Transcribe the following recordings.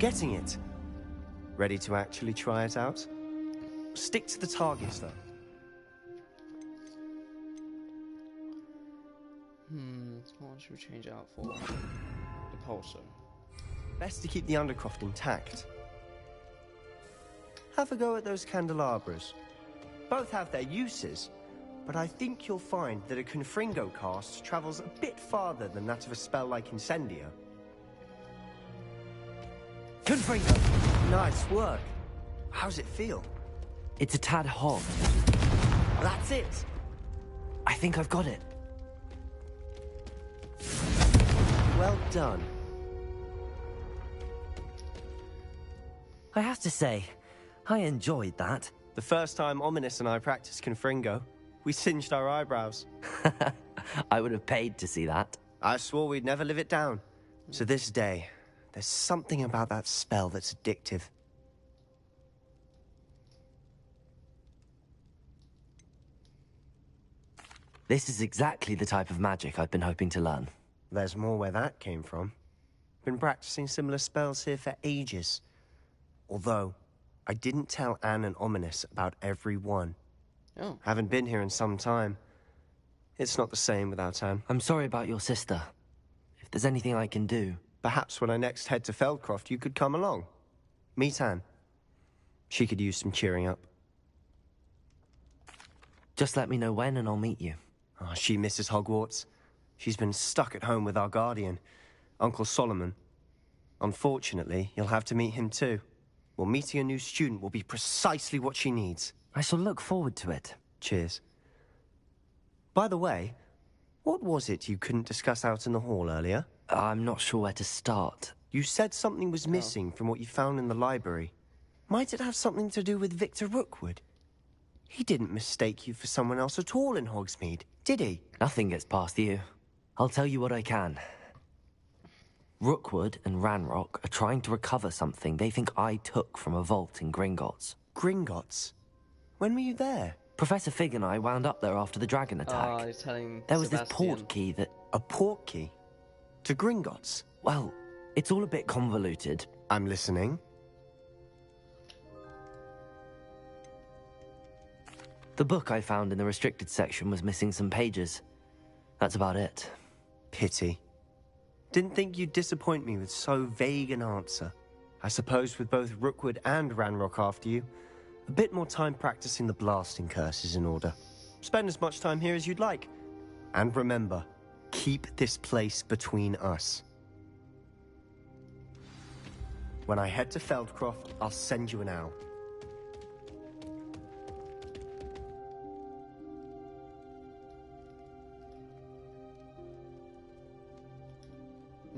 getting it. Ready to actually try it out? Stick to the targets, though. What should we change it out for? Repulsion. Best to keep the Undercroft intact. Have a go at those candelabras. Both have their uses, but I think you'll find that a Confringo cast travels a bit farther than that of a spell like Incendio. Confringo! Nice work. How's it feel? It's a tad hot. That's it! I think I've got it. Well done. I have to say, I enjoyed that. The first time Ominous and I practiced Confringo, we singed our eyebrows. I would have paid to see that. I swore we'd never live it down. To this day, there's something about that spell that's addictive. This is exactly the type of magic I've been hoping to learn. There's more where that came from. Been practicing similar spells here for ages. Although, I didn't tell Anne and Ominous about every one. Oh. Haven't been here in some time. It's not the same without Anne. I'm sorry about your sister. If there's anything I can do... Perhaps when I next head to Feldcroft, you could come along. Meet Anne. She could use some cheering up. Just let me know when and I'll meet you. Oh, she misses Hogwarts. She's been stuck at home with our guardian, Uncle Solomon. Unfortunately, you'll have to meet him too. Well, meeting a new student will be precisely what she needs. I shall look forward to it. Cheers. By the way, what was it you couldn't discuss out in the hall earlier? I'm not sure where to start. You said something was missing from what you found in the library. Might it have something to do with Victor Rookwood? He didn't mistake you for someone else at all in Hogsmeade, did he? Nothing gets past you. I'll tell you what I can. Rookwood and Ranrock are trying to recover something they think I took from a vault in Gringotts. Gringotts? When were you there? Professor Fig and I wound up there after the dragon attack. He's telling There was Sebastian. this port key that... A port key? To Gringotts? Well, it's all a bit convoluted. I'm listening. The book I found in the restricted section was missing some pages. That's about it. Pity. Didn't think you'd disappoint me with so vague an answer. I suppose with both Rookwood and Ranrock after you, a bit more time practicing the blasting curse is in order. Spend as much time here as you'd like. And remember, keep this place between us. When I head to Feldcroft, I'll send you an owl.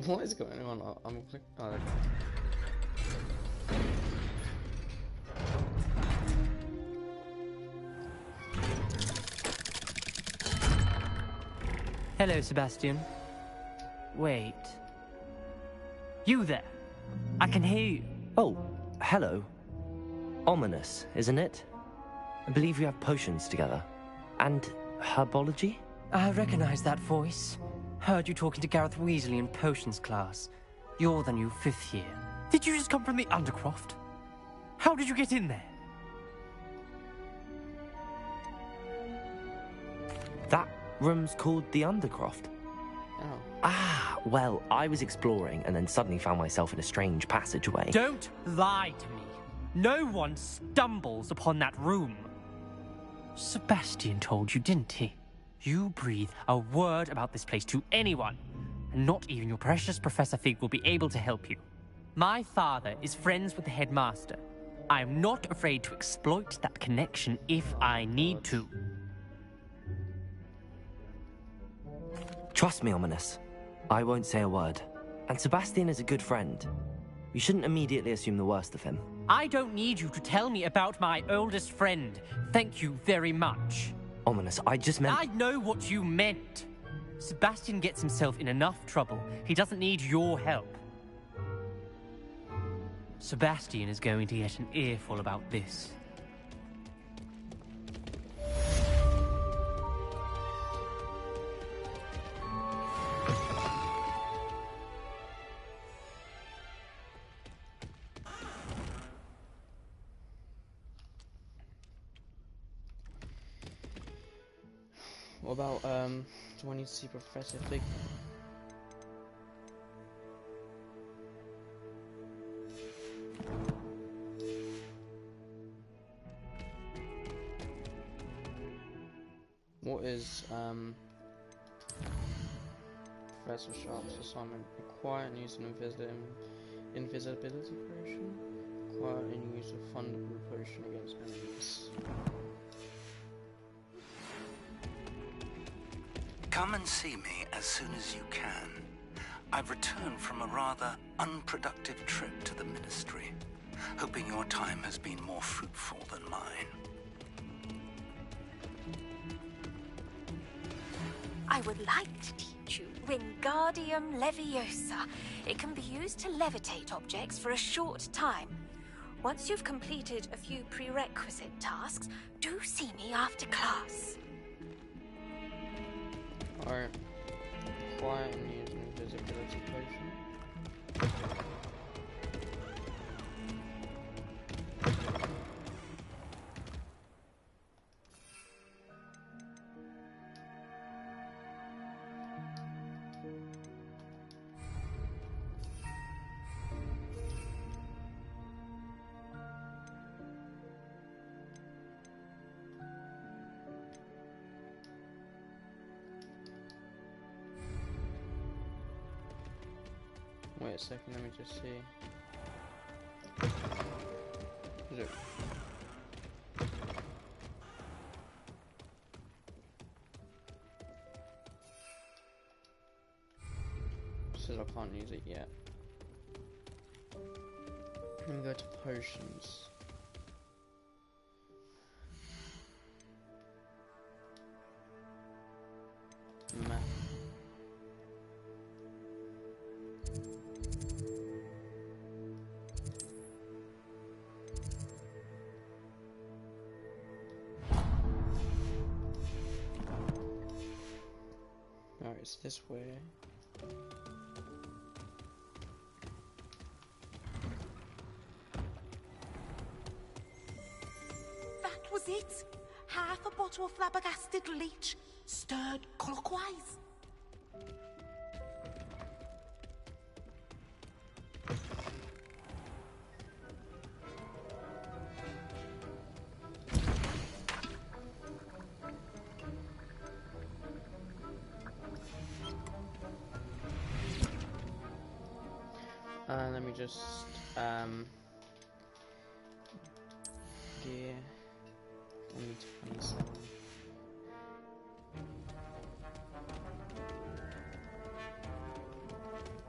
What is going on? I'm click. Oh, there. Hello, Sebastian. Wait. You there? I can hear you. Oh, hello. Ominous, isn't it? I believe we have potions together. And herbology? I recognize that voice. Heard you talking to Gareth Weasley in potions class. You're the new 5th year. Did you just come from the Undercroft? How did you get in there? That room's called the Undercroft. Oh. Ah, well, I was exploring and then suddenly found myself in a strange passageway. Don't lie to me. No one stumbles upon that room. Sebastian told you, didn't he? You breathe a word about this place to anyone, and not even your precious Professor Fig will be able to help you. My father is friends with the headmaster. I am not afraid to exploit that connection if I need to. Trust me, Ominous. I won't say a word. And Sebastian is a good friend. You shouldn't immediately assume the worst of him. I don't need you to tell me about my oldest friend. Thank you very much. Ominous, I just meant... I know what you meant. Sebastian gets himself in enough trouble. He doesn't need your help. Sebastian is going to get an earful about this. What about, do I need to see Professor Fig now? What is, Professor Sharp's assignment? Acquire and use an invisibility potion. Acquire and use a fundable potion against enemies. Come and see me as soon as you can. I've returned from a rather unproductive trip to the Ministry, hoping your time has been more fruitful than mine. I would like to teach you Wingardium Leviosa. It can be used to levitate objects for a short time. Once you've completed a few prerequisite tasks, do see me after class. Alright. Acquire and use an invisibility potion. Wait a second, let me just see. Is it? Says I can't use it yet. Let me go to potions. Map. Alright, it's this way. That was it. Half a bottle of flabbergasted leech, stirred clockwise. Let me just, gear, only 27.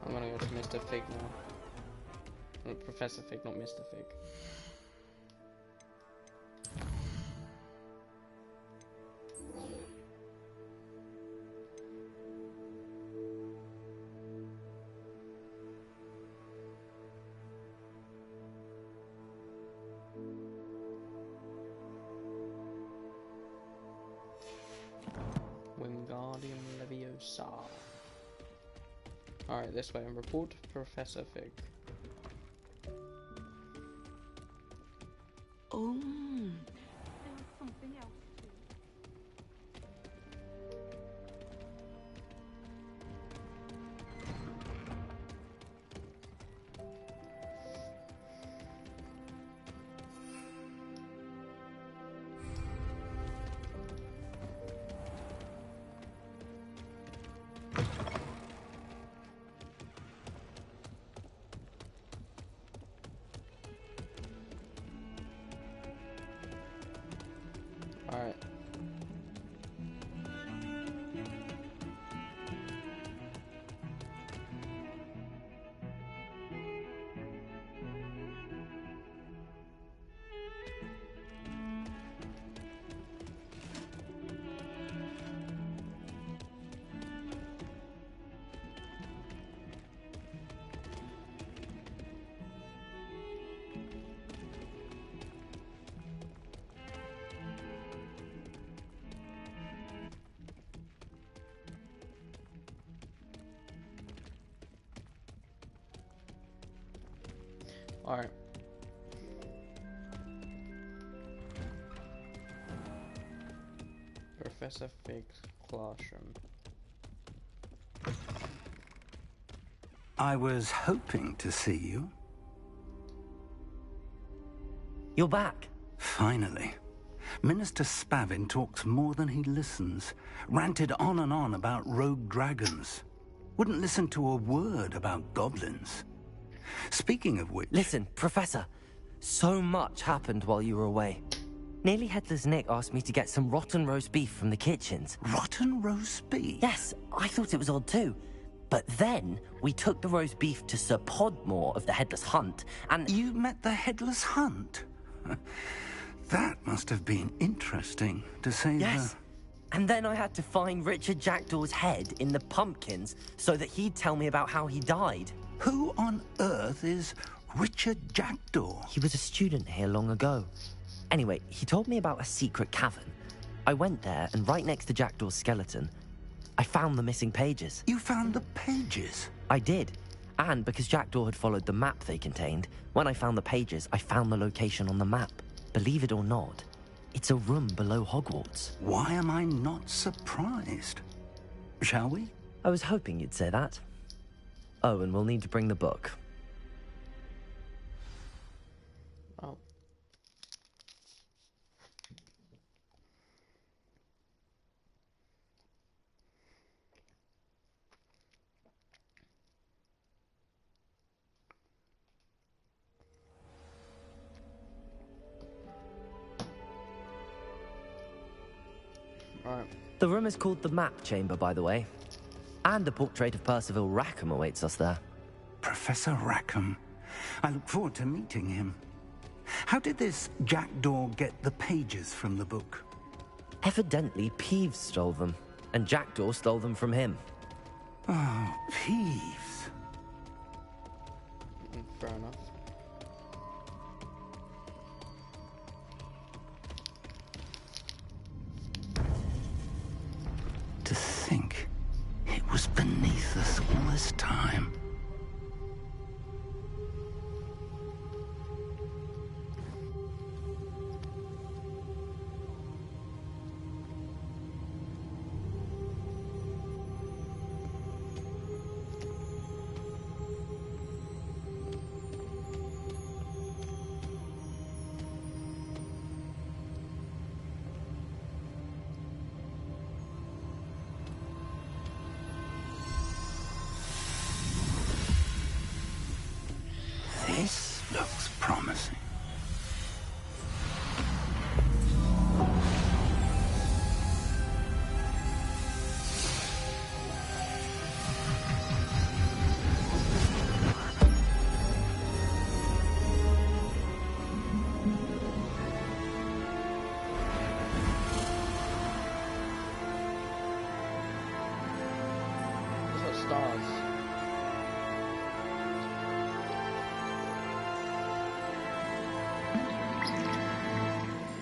I'm gonna go to Mr. Fig now. Professor Fig, not Mr. Fig. Wingardium Leviosa. Alright, this way, and report to Professor Fig. Oh. Alright. Alright. Professor Fig's classroom. I was hoping to see you. You're back. Finally. Minister Spavin talks more than he listens. Ranted on and on about rogue dragons. Wouldn't listen to a word about goblins. Speaking of which... Listen, Professor. So much happened while you were away. Nearly Headless Nick asked me to get some rotten roast beef from the kitchens. Rotten roast beef? Yes, I thought it was odd too. But then, we took the roast beef to Sir Podmore of the Headless Hunt, and... You met the Headless Hunt? That must have been interesting, to say Yes. And then I had to find Richard Jackdaw's head in the pumpkins so that he'd tell me about how he died. Who on earth is Richard Jackdaw? He was a student here long ago. Anyway, he told me about a secret cavern. I went there, and right next to Jackdaw's skeleton, I found the missing pages. You found the pages? I did. And because Jackdaw had followed the map they contained, when I found the pages, I found the location on the map. Believe it or not, it's a room below Hogwarts. Why am I not surprised? Shall we? I was hoping you'd say that. Oh, and we'll need to bring the book. Oh. Right. The room is called the Map Chamber, by the way. And a portrait of Percival Rackham awaits us there. Professor Rackham. I look forward to meeting him. How did this Jackdaw get the pages from the book? Evidently, Peeves stole them, and Jackdaw stole them from him. Oh, Peeves. Fair enough. To think it was beneath us all this time. This looks promising. Those are stars.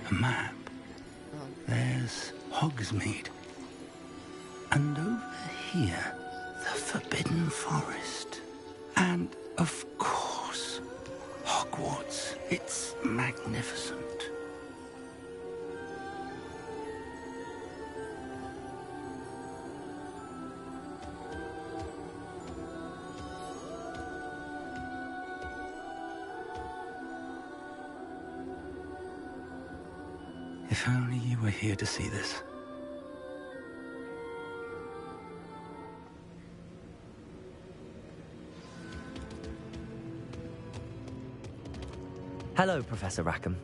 A map. There's Hogsmeade. And over here, the Forbidden Forest. And, of course, Hogwarts. It's magnificent. If only you were here to see this. Hello, Professor Rackham.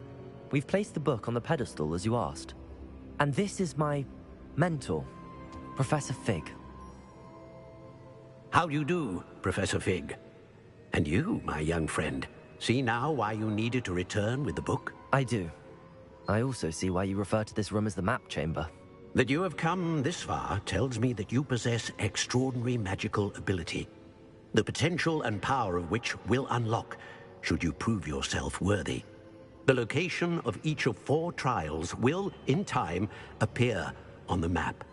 We've placed the book on the pedestal as you asked. And this is my mentor, Professor Fig. How do you do, Professor Fig? And you, my young friend, see now why you needed to return with the book? I do. I also see why you refer to this room as the Map Chamber. That you have come this far tells me that you possess extraordinary magical ability, the potential and power of which will unlock should you prove yourself worthy. The location of each of 4 trials will, in time, appear on the map.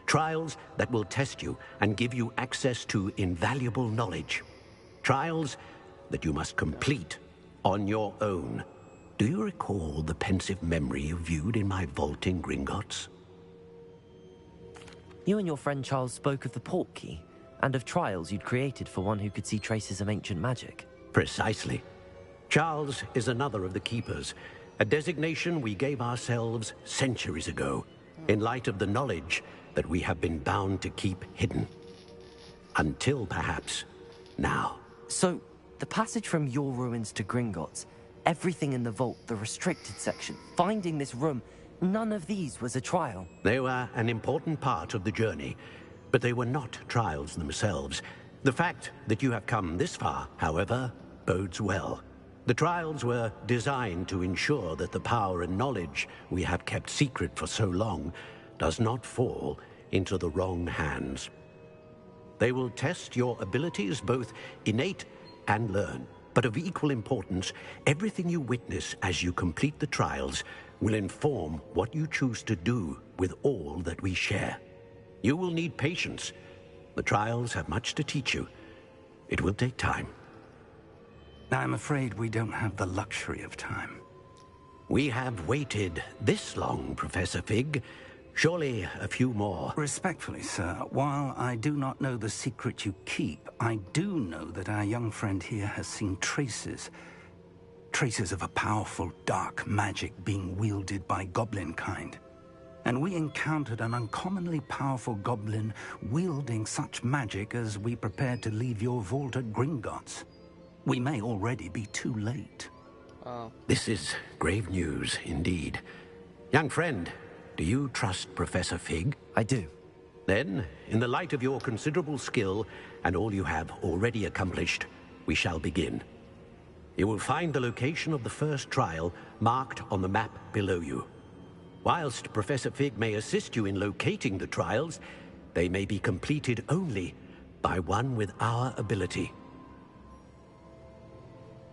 Trials that will test you and give you access to invaluable knowledge. Trials that you must complete on your own. Do you recall the pensive memory you viewed in my vault in Gringotts? You and your friend Charles spoke of the port key, and of trials you'd created for one who could see traces of ancient magic. Precisely. Charles is another of the Keepers, a designation we gave ourselves centuries ago, in light of the knowledge that we have been bound to keep hidden. Until, perhaps, now. So, the passage from your ruins to Gringotts, everything in the vault, the restricted section, finding this room, none of these was a trial. They were an important part of the journey, but they were not trials themselves. The fact that you have come this far, however, bodes well. The trials were designed to ensure that the power and knowledge we have kept secret for so long does not fall into the wrong hands. They will test your abilities, both innate and learned. But of equal importance, everything you witness as you complete the trials will inform what you choose to do with all that we share. You will need patience. The trials have much to teach you. It will take time. I'm afraid we don't have the luxury of time. We have waited this long, Professor Fig. Surely a few more. Respectfully, sir, while I do not know the secret you keep, I do know that our young friend here has seen traces of a powerful dark magic being wielded by goblin kind. And we encountered an uncommonly powerful goblin wielding such magic as we prepared to leave your vault at Gringotts. We may already be too late. This is grave news, indeed. Young friend, do you trust Professor Fig? I do. Then, in the light of your considerable skill and all you have already accomplished, we shall begin. You will find the location of the first trial marked on the map below you. Whilst Professor Fig may assist you in locating the trials, they may be completed only by one with our ability.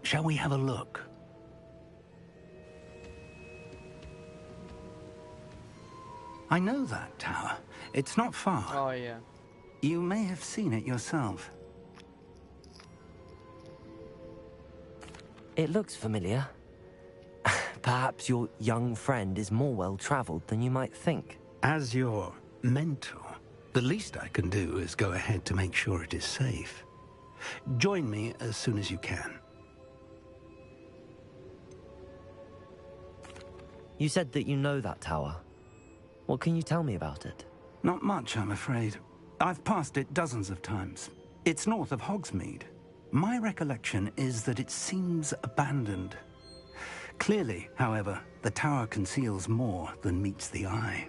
Shall we have a look? I know that tower. It's not far. Oh, yeah. You may have seen it yourself. It looks familiar. Perhaps your young friend is more well-traveled than you might think. As your mentor, the least I can do is go ahead to make sure it is safe. Join me as soon as you can. You said that you know that tower. What can you tell me about it? Not much, I'm afraid. I've passed it dozens of times. It's north of Hogsmeade. My recollection is that it seems abandoned. Clearly, however, the tower conceals more than meets the eye.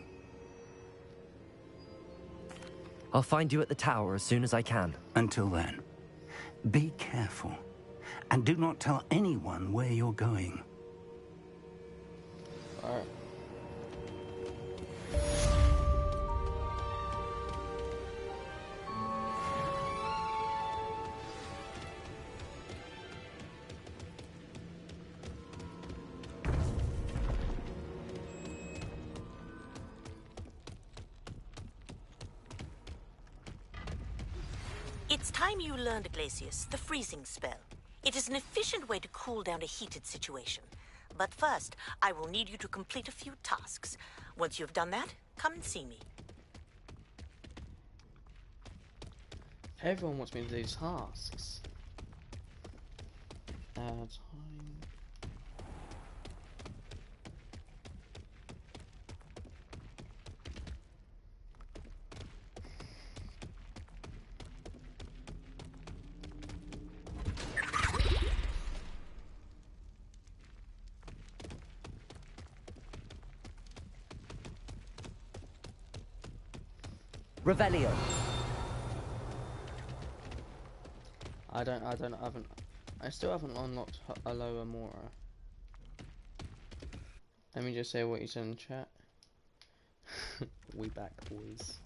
I'll find you at the tower as soon as I can. Until then, be careful, and do not tell anyone where you're going. Alright. It's time you learned, Glacius, the freezing spell. It is an efficient way to cool down a heated situation. But first, I will need you to complete a few tasks. Once you've done that, come and see me. Everyone wants me to do tasks. Time. Revelio. I still haven't unlocked Aloha Mora. Let me just say what you said in chat. We back, boys.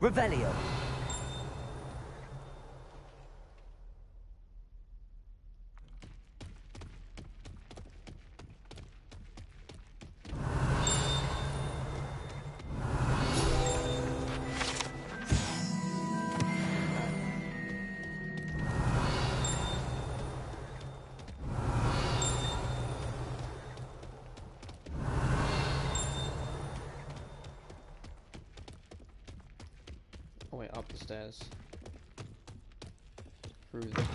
Revelio. way up the stairs. Through the door.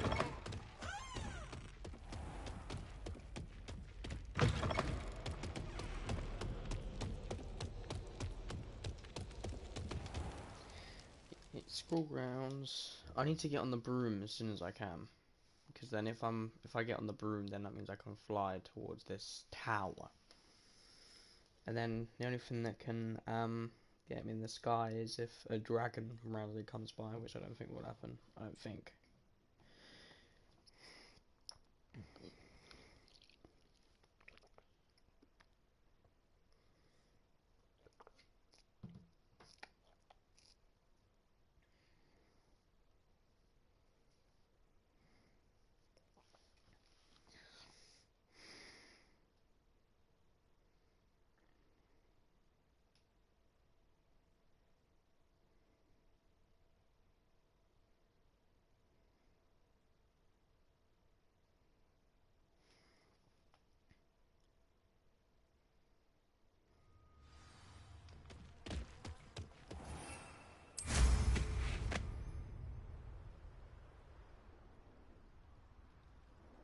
School grounds. I need to get on the broom as soon as I can, because then if I get on the broom, then that means I can fly towards this tower. And then the only thing that can get me in the sky is if a dragon randomly comes by, which I don't think will happen. I don't think.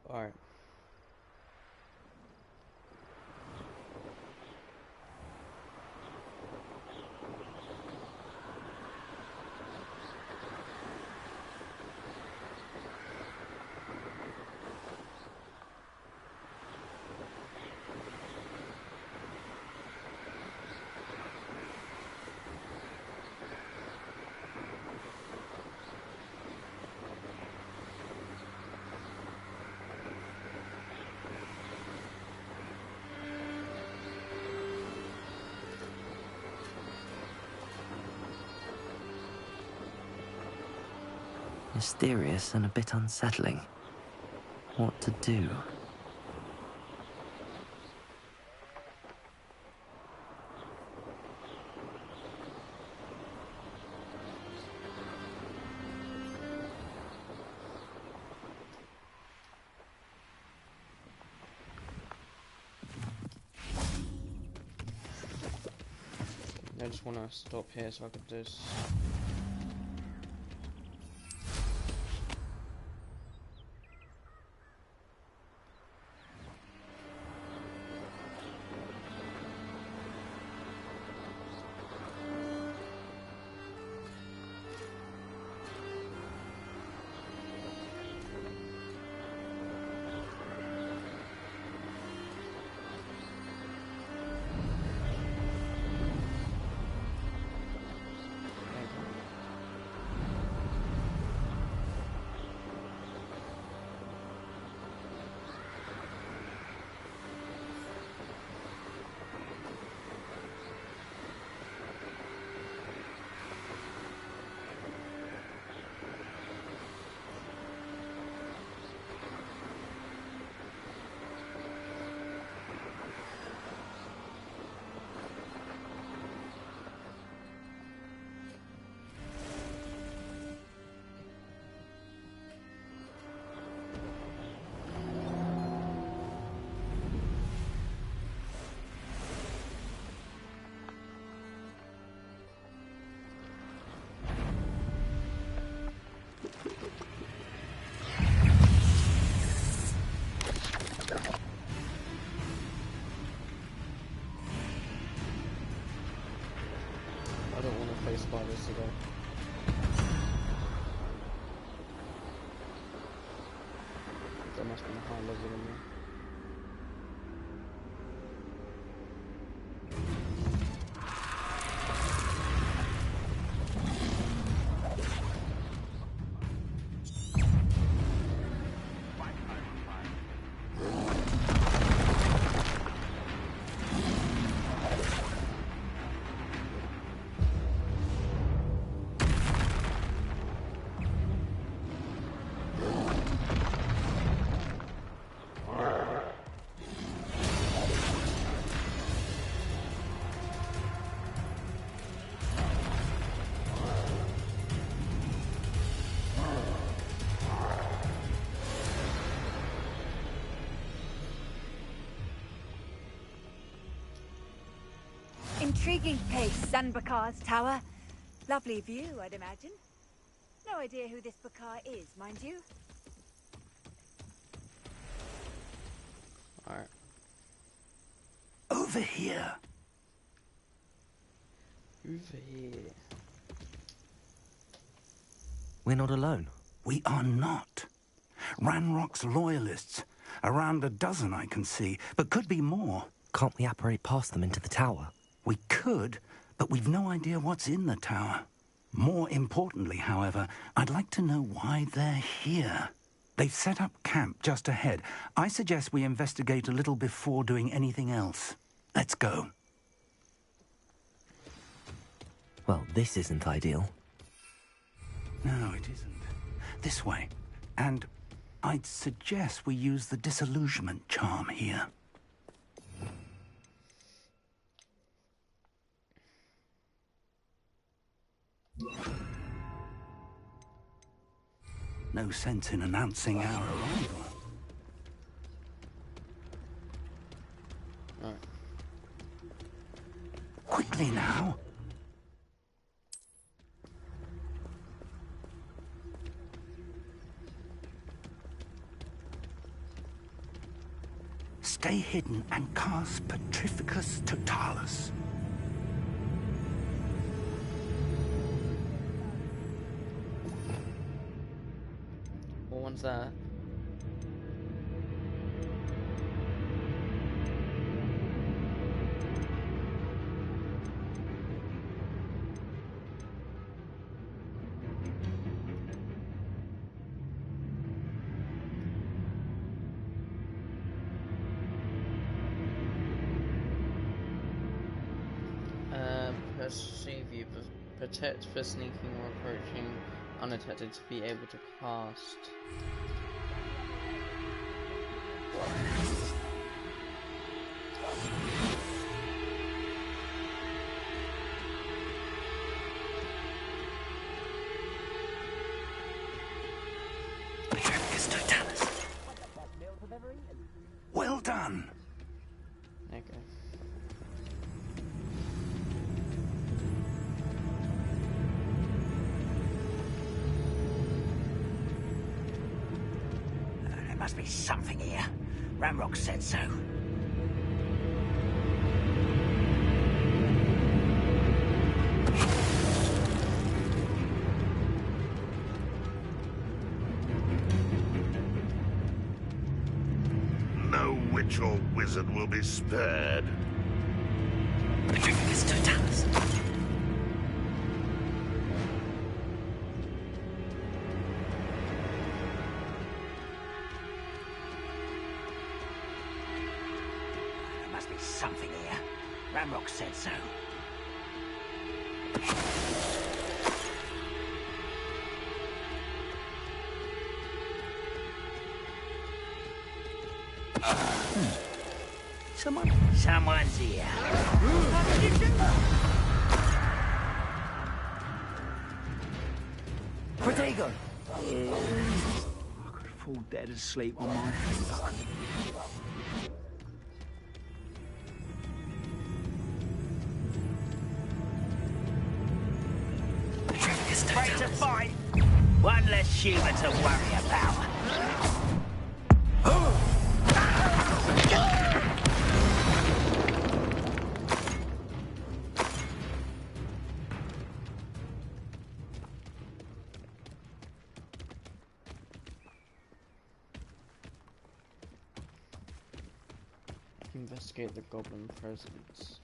Alright. Mysterious and a bit unsettling. What to do? I just want to stop here so I can just... I don't want to face spiders today. That must be a high level in there. Intriguing place, Sanbakar's tower. Lovely view, I'd imagine. No idea who this Bakar is, mind you. Alright. Over here. Over here. We're not alone. We are not. Ranrock's loyalists. Around a dozen I can see, but could be more. Can't we apparate past them into the tower? We could, but we've no idea what's in the tower. More importantly, however, I'd like to know why they're here. They've set up camp just ahead. I suggest we investigate a little before doing anything else. Let's go. Well, this isn't ideal. No, it isn't. This way. And I'd suggest we use the disillusionment charm here. No sense in announcing our arrival. Alright. Quickly now. Stay hidden and cast Petrificus Totalis. What one's that? Perceive you, protect for sneaking or approaching undetected to be able to cast. Well done. Okay. There must be something here. Ramrock said so. No witch or wizard will be spared. Petrificus Totalis. There must be something here. Ramrock said so. Someone's here. Protego! I could fall dead asleep on my feet. Ready to fight. One less human to worry about. Investigate the goblin presence.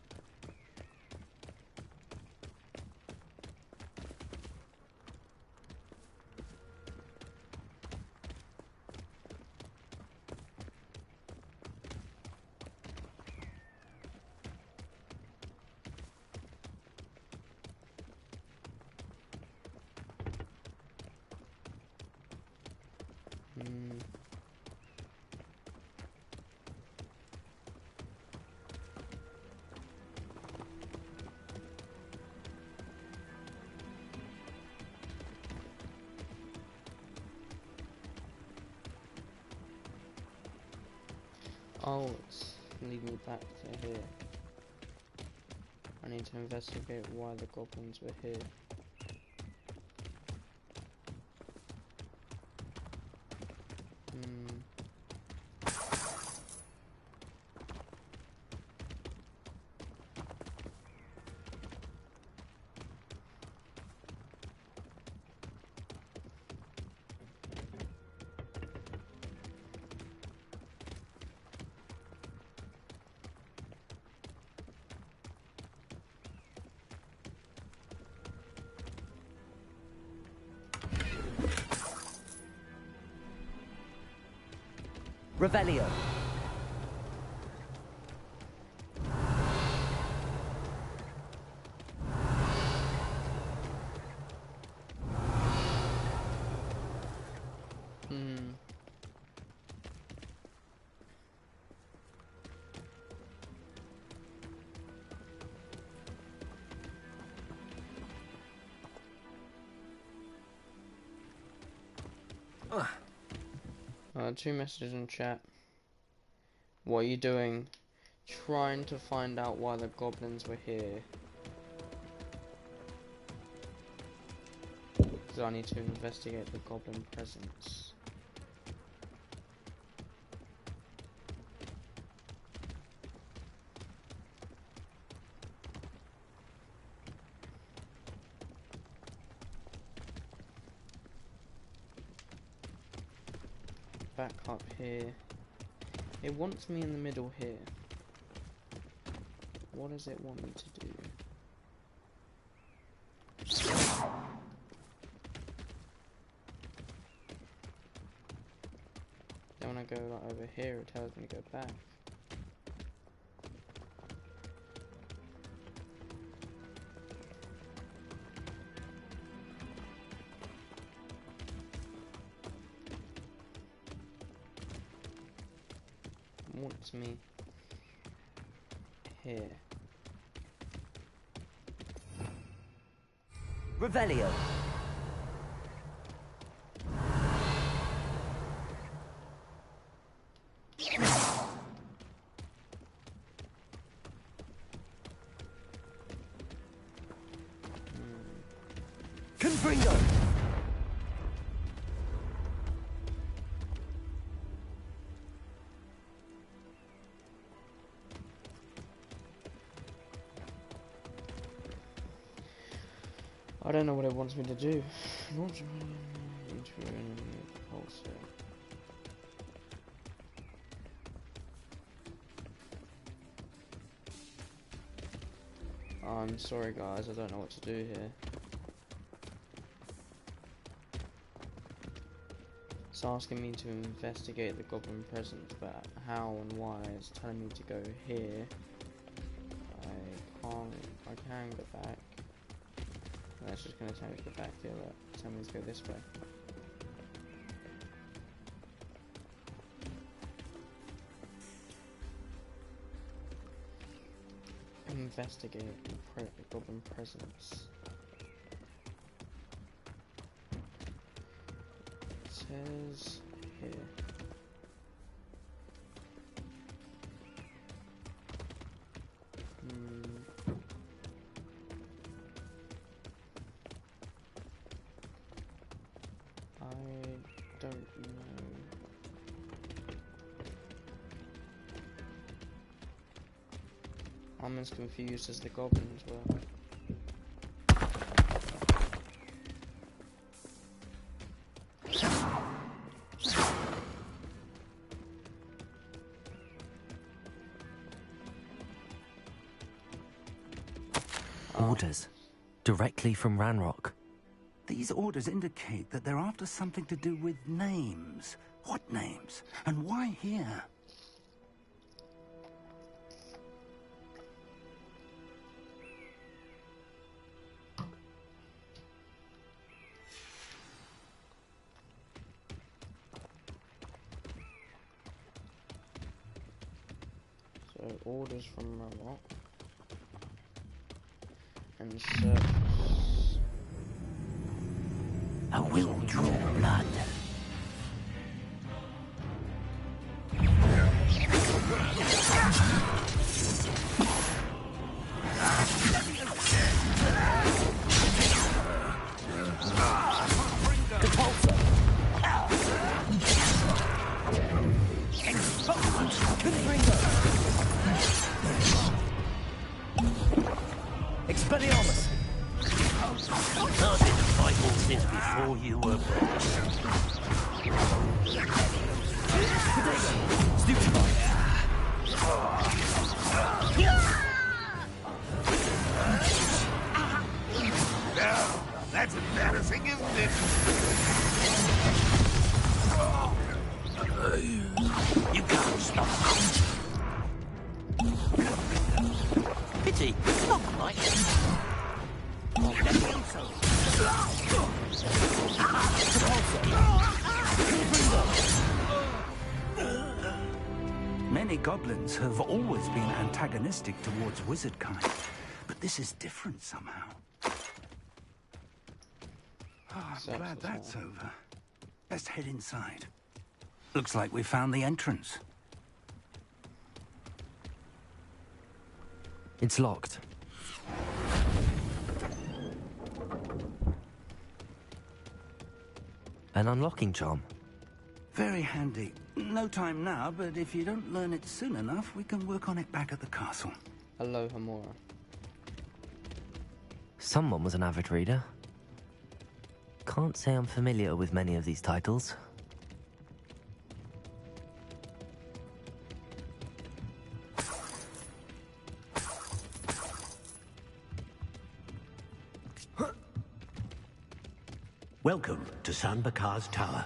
Oh, it's leading me back to here. I need to investigate why the goblins were here. Revelio. Two messages in chat. What are you doing? Trying to find out why the goblins were here. Because I need to investigate the goblin presence. Back up here. It wants me in the middle here. What does it want me to do? Then when I go like over here, it tells me to go back. Wants me here. Revelio. Confringo. I don't know what it wants me to do. I'm sorry guys, I don't know what to do here. It's asking me to investigate the goblin presence, but how and why it's telling me to go here. I can go back. That's just going to tell me to go back the other. Tell me to go this way. Investigate the goblin presence. It says here. I'm as confused as the goblins were. Orders. Directly from Ranrock. These orders indicate that they're after something to do with names. What names? And why here? So, orders from Ranrock. And search. I will draw blood. Expelliarmus! Started to fight horses before you were born. Now, that's embarrassing, isn't it? You Dirty! Not right! Many goblins have always been antagonistic towards wizard kind, but this is different somehow. Oh, I'm glad that's over. Let's head inside. Looks like we found the entrance. It's locked. An unlocking charm. Very handy. No time now, but if you don't learn it soon enough, we can work on it back at the castle. Hello, Hamura. Someone was an avid reader. Can't say I'm familiar with many of these titles. Welcome to San Bakar's Tower.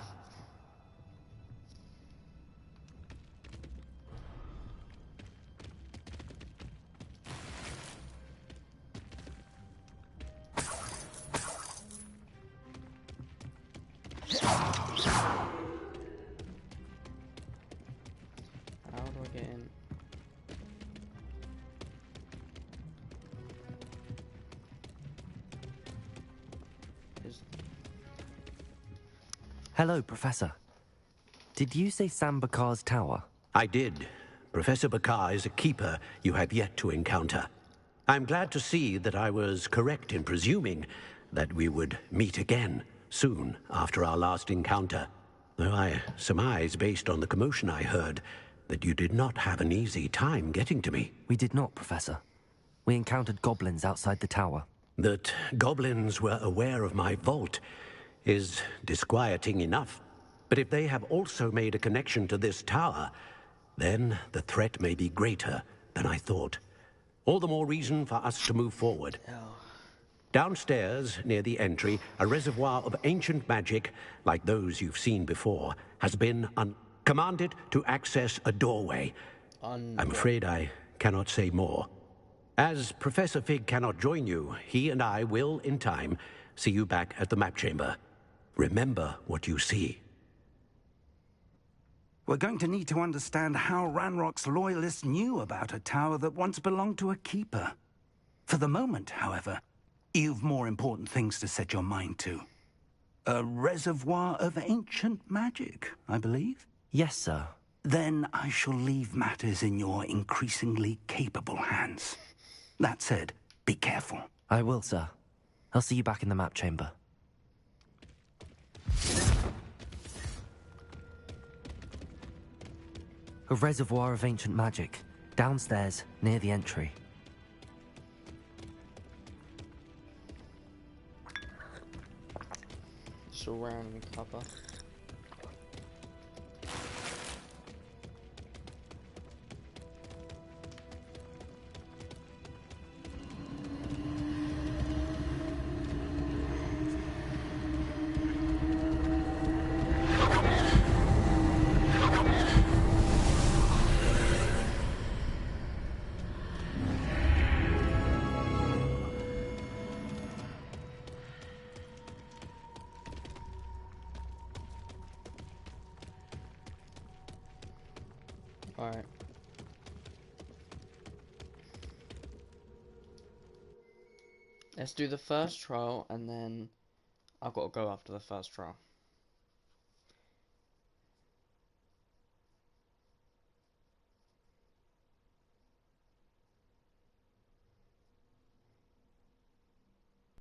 How do I get in? Hello, Professor. Did you say San Bakar's Tower? I did. Professor Bakar is a keeper you have yet to encounter. I'm glad to see that I was correct in presuming that we would meet again soon after our last encounter. Though I surmise, based on the commotion I heard, that you did not have an easy time getting to me. We did not, Professor. We encountered goblins outside the tower. That goblins were aware of my vault is disquieting enough. But if they have also made a connection to this tower, then the threat may be greater than I thought. All the more reason for us to move forward. Downstairs, near the entry, a reservoir of ancient magic, like those you've seen before, has been commanded to access a doorway. I'm afraid I cannot say more. As Professor Fig cannot join you, he and I will, in time, see you back at the map chamber. Remember what you see. We're going to need to understand how Ranrock's loyalists knew about a tower that once belonged to a keeper. For the moment, however, you've more important things to set your mind to. A reservoir of ancient magic, I believe? Yes, sir. Then I shall leave matters in your increasingly capable hands. That said, be careful. I will, sir. I'll see you back in the map chamber. A reservoir of ancient magic, downstairs, near the entry. Surrounding cover. Alright. Let's do the first trial, and then I've got to go after the first trial.